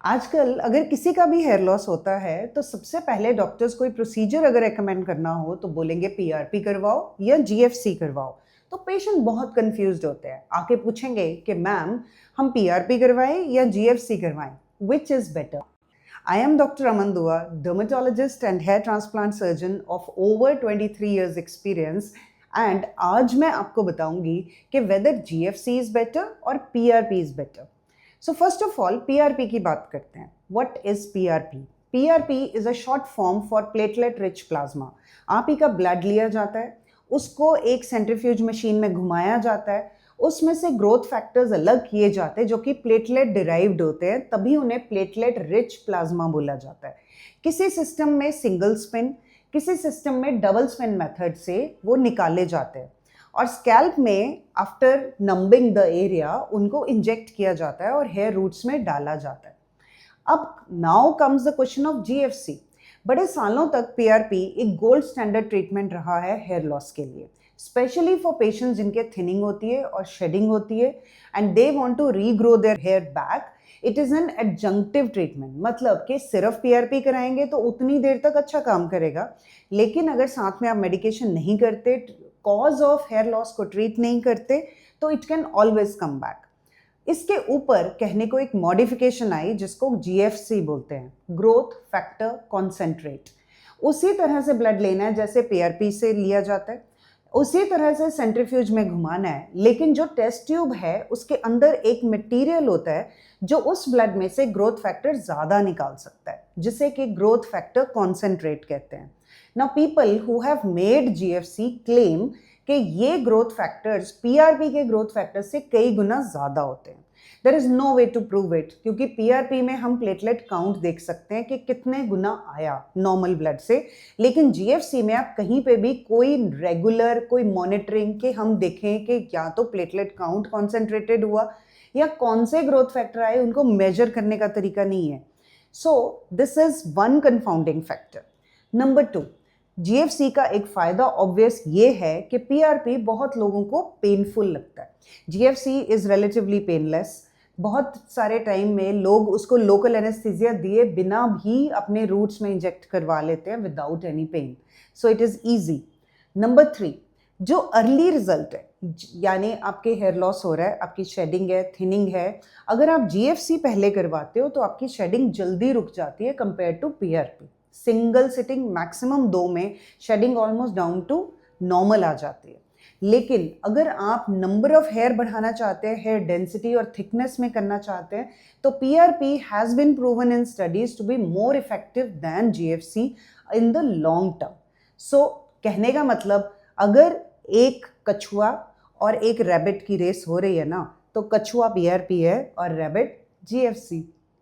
आजकल अगर किसी का भी हेयर लॉस होता है तो सबसे पहले डॉक्टर्स कोई प्रोसीजर अगर रेकमेंड करना हो तो बोलेंगे पीआरपी करवाओ या जीएफसी करवाओ। तो पेशेंट बहुत कंफ्यूज्ड होते हैं, आके पूछेंगे कि मैम हम पीआरपी करवाएं या जीएफसी करवाएं, which is better. I am doctor Aman Dua, dermatologist and hair transplant surgeon of over 23 years experience. And आज मैं आपको बताऊंगी कि वेदर जीएफसी इज बेटर और PRP is better. So first of all PRP की बात करते हैं। What is PRP? PRP is a short form for platelet rich plasma. आप ही का ब्लड लिया जाता है, उसको एक सेंट्रीफ्यूज मशीन में घुमाया जाता है, उसमें से ग्रोथ फैक्टर्स अलग किए जाते हैं जो कि प्लेटलेट डिराइव्ड होते हैं, तभी उन्हें प्लेटलेट रिच प्लाज्मा बोला जाता है। किसी सिस्टम में सिंगल स्पिन, किसी सिस्टम में डबल स्पिन मेथड से वो निकाले जाते हैं और स्कैल्प में आफ्टर नंबिंग द एरिया उनको इंजेक्ट किया जाता है और हेयर रूट्स में डाला जाता है। अब now comes the question of GFC. बड़े सालों तक पीआरपी एक गोल्ड स्टैंडर्ड ट्रीटमेंट रहा है हेयर लॉस के लिए, स्पेशली फॉर पेशेंट्स जिनके थिनिंग होती है और शेडिंग होती है and they want to regrow their hair back. It is an adjunctive treatment, मतलब कि सिर्फ पीआरपी कराएंगे तो उतनी देर तक अच्छा काम करेगा, लेकिन अगर साथ में आप मेडिकेशन नहीं करते, कॉज ऑफ हेयर लॉस को ट्रीट नहीं करते, तो it can always come back. इसके ऊपर कहने को एक मॉडिफिकेशन आई जिसको जीएफसी बोलते हैं, ग्रोथ फैक्टर कॉन्सेंट्रेट। उसी तरह से ब्लड लेना है जैसे पीआरपी से लिया जाता है, उसी तरह से सेंट्रीफ्यूज में घुमाना है, लेकिन जो टेस्ट ट्यूब है उसके अंदर एक मटेरियल होता है जो उस ब्लड में से ग्रोथ फैक्टर ज़्यादा निकाल सकता है, जिसे कि ग्रोथ फैक्टर कॉन्सेंट्रेट कहते हैं। Now people who have made GFC claim कि ये ग्रोथ फैक्टर्स पीआरपी के ग्रोथ फैक्टर से कई गुना ज़्यादा होते हैं। There is no way to prove it, क्योंकि पीआरपी में हम प्लेटलेट काउंट देख सकते हैं कि कितने गुना आया नॉर्मल ब्लड से, लेकिन जीएफसी में आप कहीं पे भी कोई रेगुलर कोई मॉनिटरिंग के हम देखें कि या तो प्लेटलेट काउंट कॉन्सेंट्रेटेड हुआ या कौन से ग्रोथ फैक्टर आए, उनको मेजर करने का तरीका नहीं है। So this is one confounding factor. Number 2, GFC का एक फायदा ऑब्वियस ये है कि पीआरपी बहुत लोगों को पेनफुल लगता है। GFC is relatively painless. बहुत सारे टाइम में लोग उसको लोकल एनेस्थीसिया दिए बिना भी अपने रूट्स में इंजेक्ट करवा लेते हैं without any pain, so it is easy. Number 3, जो अर्ली रिजल्ट है, यानी आपके हेयर लॉस हो रहा है, आपकी शेडिंग है, थिनिंग है, अगर आप जीएफसी पहले करवाते हो तो आपकी शेडिंग जल्दी रुक जाती है compare to PRP. Single sitting maximum 2 में shedding almost down to normal आ जाती है। लेकिन अगर आप नंबर ऑफ हेयर बढ़ाना चाहते हैं, हेयर डेंसिटी और थिकनेस में करना चाहते हैं, तो PRP has been proven in studies to be more effective than GFC in the long term. So कहने का मतलब, अगर एक कछुआ और एक रैबिट की रेस हो रही है ना, तो कछुआ पीआरपी है और रैबिट जीएफसी।